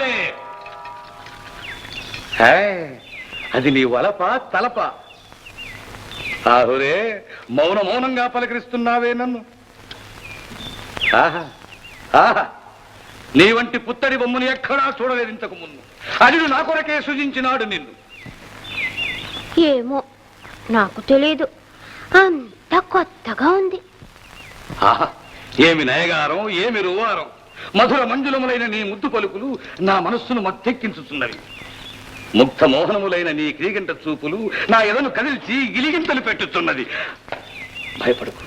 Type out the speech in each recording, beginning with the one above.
కావాలి. అది నీ వలప తలప. ఆహురే, మౌనంగా పలకరిస్తున్నావే నన్ను. ఆహా ఆహా, నీ వంటి పుత్తడి బొమ్మను ఎక్కడా చూడలేదు ఇంతకు ముందు. అల్లుడు నా కొరకే సృజించినాడు నిన్ను. ఏమో నాకు తెలీదు, అంత కొత్తగా ఉంది. ఆహా, ఏమి నయగారం, ఏమి రువారం. మధుర మంజులములైన నీ ముద్దు పలుకులు నా మనస్సును మత్తెక్కించుతున్నవి. ముగ్ధ మోహనములైన నీ క్రీగంట చూపులు నా ఎదను కదిల్చి గిలిగింతలు పెట్టుతున్నది. భయపడకు.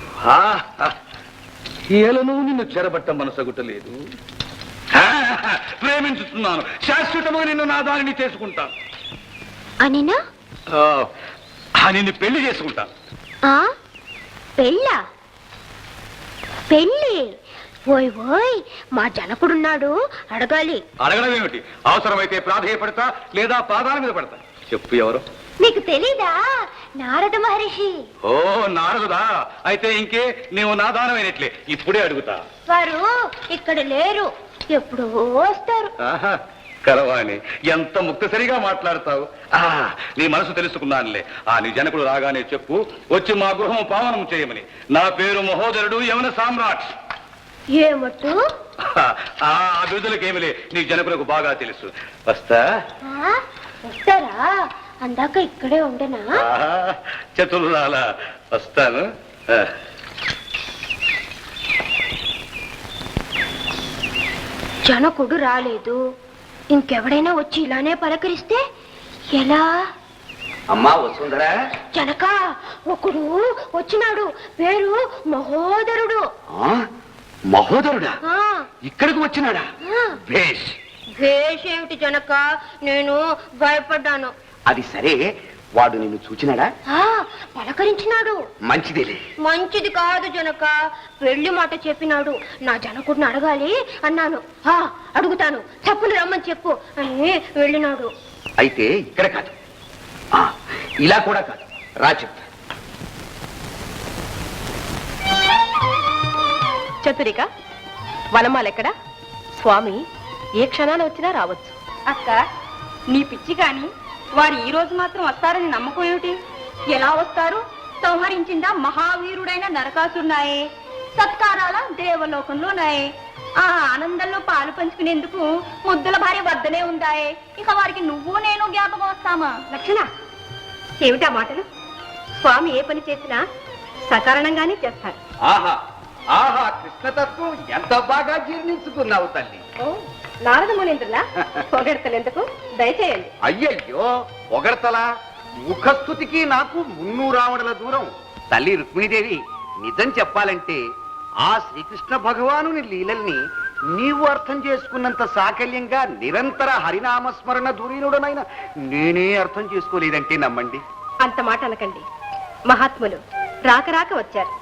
ఏలను నిన్ను చెరబట్ట మనసగుటలేదు. ప్రేమించుతున్నాను, శాశ్వతముగా నిన్ను నా దానిని చేసుకుంటాను. అనినా? నిన్ను పెళ్లి చేసుకుంటా. పెళ్ళా? పెళ్ళి? ఓయ్ ఓయ్, మా జనకుడున్నాడు, అడగాలి. అడగడం ఏమిటి? అవసరమైతే ప్రాధేయపడతా, లేదా పాదాల మీద పడతా. చెప్పు, ఎవరు? నీకు తెలీదా? నారద మహర్షి. ఓ, నారదుడా? అయితే ఇంకే, నీవు నా దానమైనట్లే. ఇప్పుడే అడుగుతా. వారు ఇక్కడ లేరు, ఎప్పుడో వస్తారు. కరవాణి, ఎంత ముక్తసరిగా మాట్లాడతావు. నీ మనసు తెలుసుకున్నానులే. నీ జనకుడు రాగానే చెప్పు, వచ్చి మా గృహం పావనం చేయమని. నా పేరు మహోదరుడు, యవన సామ్రాట్. ఏమట్టు? ఆ బిరుదులకేమిలే, నీ జనకులకు బాగా తెలుసు. వస్తా. వస్తారా? అందాక ఇక్కడే ఉండనా? చతుర్రాల, వస్తాను. జనకుడు రాలేదు, ఇంకెవడైనా వచ్చి ఇలానే పలకరిస్తే ఎలా? అమ్మా వసుంధరా. జనక, ఒకడు వచ్చినాడు, పేరు మహోదరుడు. మహోదరుడా? ఇక్కడికి వచ్చినాడా? భేష్. భేష్ ఏమిటి జనక, నేను భయపడ్డాను. అది సరే, వాడు నిన్ను చూచినాడా? పలకరించినాడు. మంచిదేలే. మంచిది కాదు జనక, పెళ్లి మాట చెప్పినాడు. నా జనకుడిని అడగాలి అన్నాను. అడుగుతాను, చెప్పులు రమ్మని చెప్పు అని వెళ్ళినాడు. అయితే ఇక్కడ కాదు, ఇలా కూడా కాదు, రా చెప్తా. చతురిక, వనమాలెక్కడా? స్వామి ఏ క్షణాన వచ్చినా రావచ్చు. అక్క, నీ పిచ్చి కాని వారు ఈ రోజు మాత్రం వస్తారని నమ్మకం ఏమిటి? ఎలా వస్తారు? సంహరించిందా మహావీరుడైన నరకాసురునాయే, సత్కారాల దేవలోకంలోనాయే. ఆ ఆనందంలో పాలు పంచుకునేందుకు ముద్దుల భార్య వద్దనే ఉందాయే. ఇక వారికి నువ్వు నేను జ్ఞాపకం వస్తామా? లక్షణ, ఏమిటా మాటలు? స్వామి ఏ పని చేసినా సకారణంగానే చేస్తారు. ఆహా ఆహా, కృష్ణతత్వం ఎంత బాగా జీర్ణించుకున్నావు తల్లి. నారద మునీంద్రులా పొగడతలెందుకు? దయచేయండి. అయ్యయ్యో, పొగడతలా? ముఖస్థుతికి నాకు 300 రావణుల దూరం. తల్లి రుక్మిణీదేవి, నిజం చెప్పాలంటే ఆ శ్రీకృష్ణ భగవానుని లీలల్ని నీవు అర్థం చేసుకున్నంత సాకల్యంగా నిరంతర హరినామస్మరణ ధురీనుడనైన నేనే అర్థం చేసుకోలేదంటే నమ్మండి. అంత మాట అనకండి. మహాత్ములు రాక రాక వచ్చారు,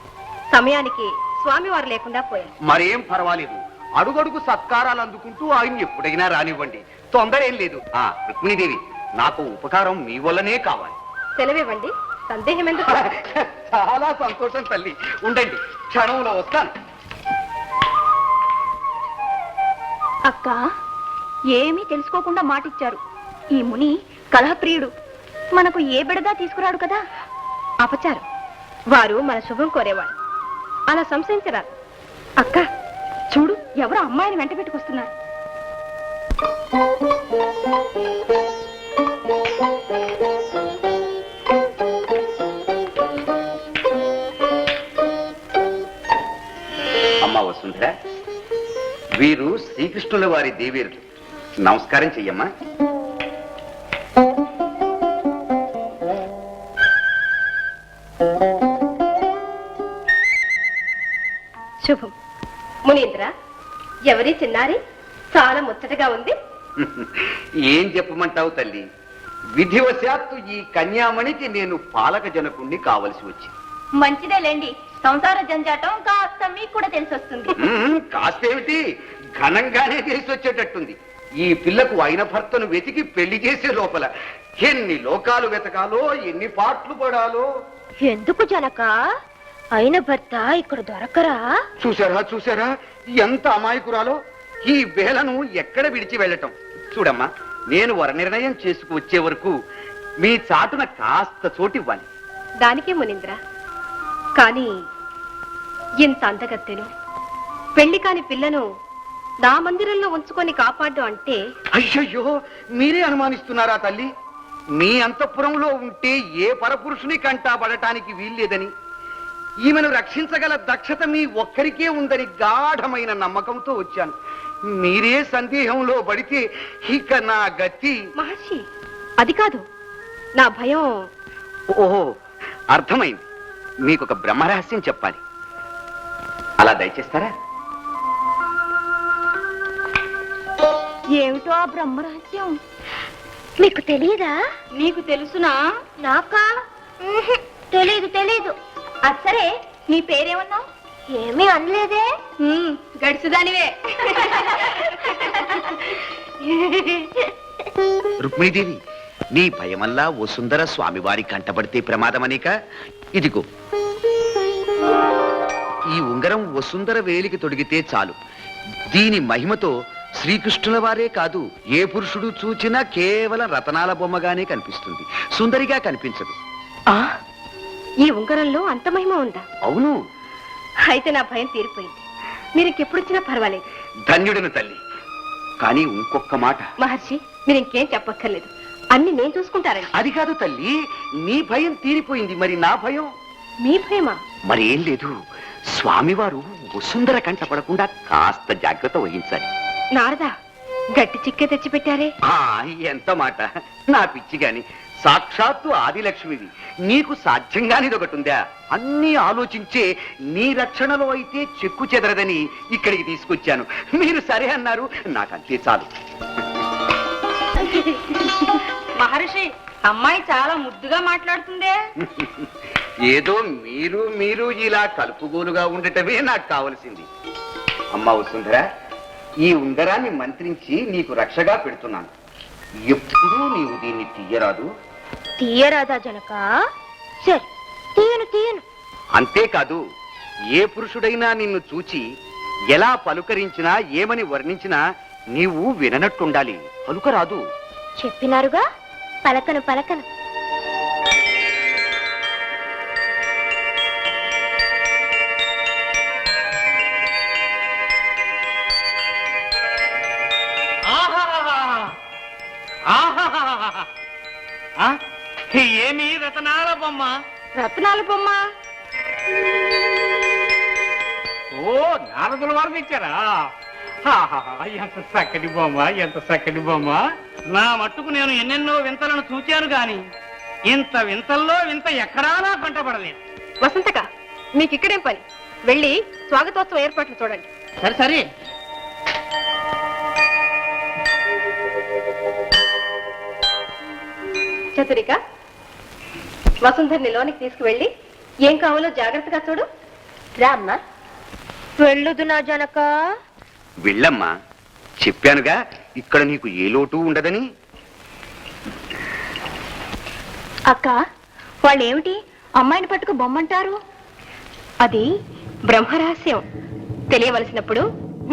సమయానికి స్వామివారు లేకుండా పోయారు. మరేం పర్వాలేదు, అడుగడుగు సత్కారాలు అందుకుంటూ ఆయన ఎప్పుడైనా రానివ్వండి, తొందర ఏం లేదు. రుక్మిణీదేవి, నాకు ఉపకారం మీ వల్లనే కావాలి. సెలవివ్వండి, సందేహం ఎందుకు? చాలా సంతోషం తల్లి, ఉండండి, క్షణంలో వస్తాను. అక్క, ఏమీ తెలుసుకోకుండా మాటిచ్చారు. ఈ ముని కలహప్రియుడు, మనకు ఏ బిడగా తీసుకురాడు కదా. అపచారం. వారు మన శుభం కోరేవారు, అలా సంశయించరారు. అక్క చూడు, ఎవరో అమ్మాయిని వెంట పెట్టుకొస్తున్నారు. అమ్మా వసుంధర, వీరు శ్రీకృష్ణుల వారి దేవేరులు. నమస్కారం చెయ్యమ్మా. శుభం. మునీంద్ర, ఎవరి చిన్నారి? చాలా ముచ్చటగా ఉంది. ఏం చెప్పమంటావు తల్లి, విధివశాత్తు ఈ కన్యామణికి నేను పాలక జనకుణ్ణి కావలసి వచ్చింది. మంచిదేలేండి, సంసార జంజాటం కాస్త మీకు కూడా తెలిసొస్తుంది. కాస్తేమిటి, ఘనంగానే తెలిసి వచ్చేటట్టుంది. ఈ పిల్లకు అయిన భర్తను వెతికి పెళ్లి చేసే లోపల ఎన్ని లోకాలు వెతకాలో, ఎన్ని పాటలు పడాలో. ఎందుకు జనక? అయిన భర్త ఇక్కడ దొరకరా? చూసారా చూసారా, ఎంత అమాయకురాలో. ఈ వేళను ఎక్కడ విడిచి వెళ్ళటం? చూడమ్మా, నేను వర నిర్ణయం చేసుకు వచ్చే వరకు మీ చాటున కాస్త చోటివ్వాలి. దానికే మునీంద్ర. కానీ ఇంత అందగత్తెను, పెళ్లి కాని పిల్లను నా మందిరంలో ఉంచుకొని కాపాడు అంటే అయ్యయ్యో, మీరే అనుమానిస్తున్నారా తల్లి? మీ అంతఃపురంలో ఉంటే ఏ పరపురుషుని కంటాబడటానికి వీల్లేదని, ఈమెను రక్షించగల దక్షత మీ ఒక్కరికే ఉందని గాఢమైన నమ్మకంతో వచ్చాను. మీరే సందేహంలో పడితే ఇక నా గతి. మహర్షి, అది కాదు నా భయం. ఓహో, అర్థమైంది. మీకొక బ్రహ్మరహస్యం చెప్పాలి. అలా దయచేస్తారా? ఏమిటో ఆ బ్రహ్మరహస్యం? మీకు తెలియదా? నీకు తెలుసునా? నాకా? తెలీదు తెలీదు. సరే, నీ పేరేమన్నావు? ఏమీ అనలేదే. గడిచిదానివే. రుక్మిణీదేవి, నీ భయమల్లా వసుంధర స్వామివారి కంటపడితే ప్రమాదమనిక ఇదిగో ఈ ఉంగరం వసుంధర వేలికి తొడిగితే చాలు. దీని మహిమతో శ్రీకృష్ణుల వారే కాదు, ఏ పురుషుడు చూచినా కేవలం రతనాల బొమ్మగానే కనిపిస్తుంది, సుందరిగా కనిపించదు. ఈ ఉంగరంలో అంత మహిమ ఉందా? అవును. అయితే నా భయం తీరిపోయింది. మీరు ఇంకెప్పుడొచ్చినా పర్వాలేదు. ధన్యుడను తల్లి. కానీ ఇంకొక మాట. మహర్షి, మీరు ఇంకేం చెప్పక్కర్లేదు, అన్ని నేను చూసుకుంటారండి. అది కాదు తల్లి, నీ భయం తీరిపోయింది, మరి నా భయం? మీ భయమా? మరేం లేదు, స్వామివారు వసుంధర కంటపడకుండా కాస్త జాగ్రత్త వహించాలి. నారదా, గట్టి చిక్కే తెచ్చి పెట్టారే. ఎంత మాట! నా పిచ్చి గాని, సాక్షాత్తు ఆదిలక్ష్మిది, నీకు సాధ్యంగానిది ఒకటి ఉందా? అన్నీ ఆలోచించే నీ రక్షణలో అయితే చెక్కు చెదరదని ఇక్కడికి తీసుకొచ్చాను. మీరు సరే అన్నారు, నాకంతే చాలు. మహర్షి, అమ్మాయి చాలా ముద్దుగా మాట్లాడుతుందే. ఏదో మీరు ఇలా కలుపుగోలుగా ఉండటమే నాకు కావలసింది. అమ్మా వసుంధర, ఈ ఉంగరాన్ని మంత్రించి నీకు రక్షగా పెడుతున్నాను. ఎప్పుడూ నీవు దీన్ని తీయరాదు. తీయరాదా జనక? సరే, తీయను తీయను. అంతేకాదు, ఏ పురుషుడైనా నిన్ను చూచి ఎలా పలుకరించినా ఏమని వర్ణించినా నీవు విననట్టుండాలి, పలుకరాదు. చెప్పినారుగా, పలకను పలకను. ఏమి రతనాల బొమ్మ? రత్నాల బొమ్మ? ఓ, నారదుల వారు తెచ్చారా? ఎంత చక్కటి బొమ్మ, ఎంత చక్కటి బొమ్మ. నా మట్టుకు నేను ఎన్నెన్నో వింతలను చూచాను గాని ఇంత వింతల్లో వింత ఎక్కడా నా కంటపడలేదు. వసంతక, మీకు ఇక్కడేం పని? వెళ్ళి స్వాగతోత్సవం ఏర్పాట్లు చూడండి. సరే సరే. చతురిక, వసుంధర్ని లోనికి తీసుకువెళ్ళి ఏం కావాలో జాగ్రత్తగా చూడు. రామ్మా. వెళ్ళదు నా జనక. వెళ్ళమ్మా, చెప్పానుగా ఇక్కడ నీకు ఏ లోటు ఉండదని. అక్క, వాళ్ళు ఏమిటి అమ్మాయిని పట్టుకు బొమ్మంటారు? అది బ్రహ్మరహస్యం. తెలియవలసినప్పుడు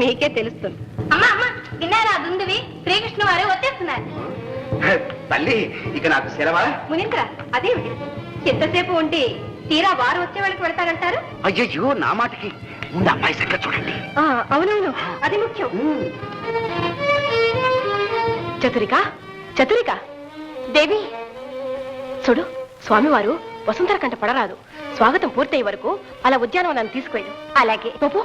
మీకే తెలుస్తుంది. అమ్మా అమ్మా, విన్నారా? దుందువి శ్రీకృష్ణ వారే వచ్చేస్తున్నారు. తల్లి, ఇక నాకు సెలవా? మునీంద్ర, అదేమిటి ఎంతసేపు ఉండి తీరా వారు వచ్చే వాళ్ళకి వెళ్తారంటారు? అయ్యయ్యో, నా మాటకి ముందు అమ్మాయి సంగతి చూడండి. అవునవును, అది ముఖ్యం. చతురిక, చతురిక, దేవి చూడు, స్వామివారు వసుంధర కంట పడరాదు. స్వాగతం పూర్తయ్యే వరకు అలా ఉద్యానవనాన్ని తీసుకువెళ్ళు. అలాగే బాబు.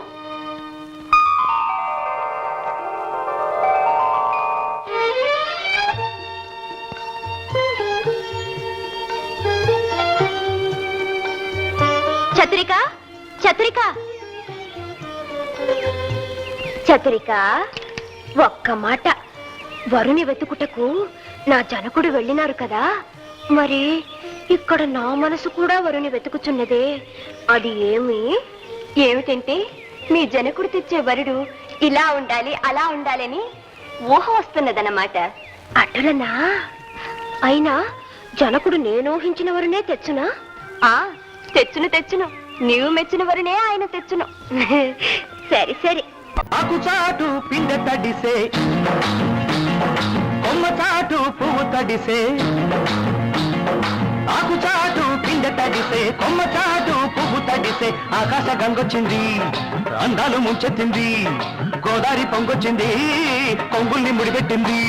చతురిక, చతురిక, చతురిక, ఒక్క మాట. వరుని వెతుకుటకు నా జనకుడు వెళ్ళినారు కదా, మరి ఇక్కడ నా మనసు కూడా వరుని వెతుకుచున్నదే, అది ఏమి? ఏమిటంటే మీ జనకుడు తెచ్చే వరుడు ఇలా ఉండాలి అలా ఉండాలని ఊహ వస్తున్నదన్నమాట. అటులనా? అయినా జనకుడు నేను ఊహించిన వరునే తెచ్చునా? తెచ్చును తెచ్చును, నీవు మెచ్చిన వరునే ఆయన తెచ్చును. సరి సరి, ఆకు చాటు పిందె తడిసే కొమ్మ చాటు పువ్వు తడిసే ఆకు చాటు పిందె తడిసే కొమ్మ చాటు పువ్వు తడిసే ఆకాశ గంగొచ్చింది అందాలు ముంచెత్తింది గోదారి పొంగొచ్చింది కొంగుల్ని ముడిపెట్టింది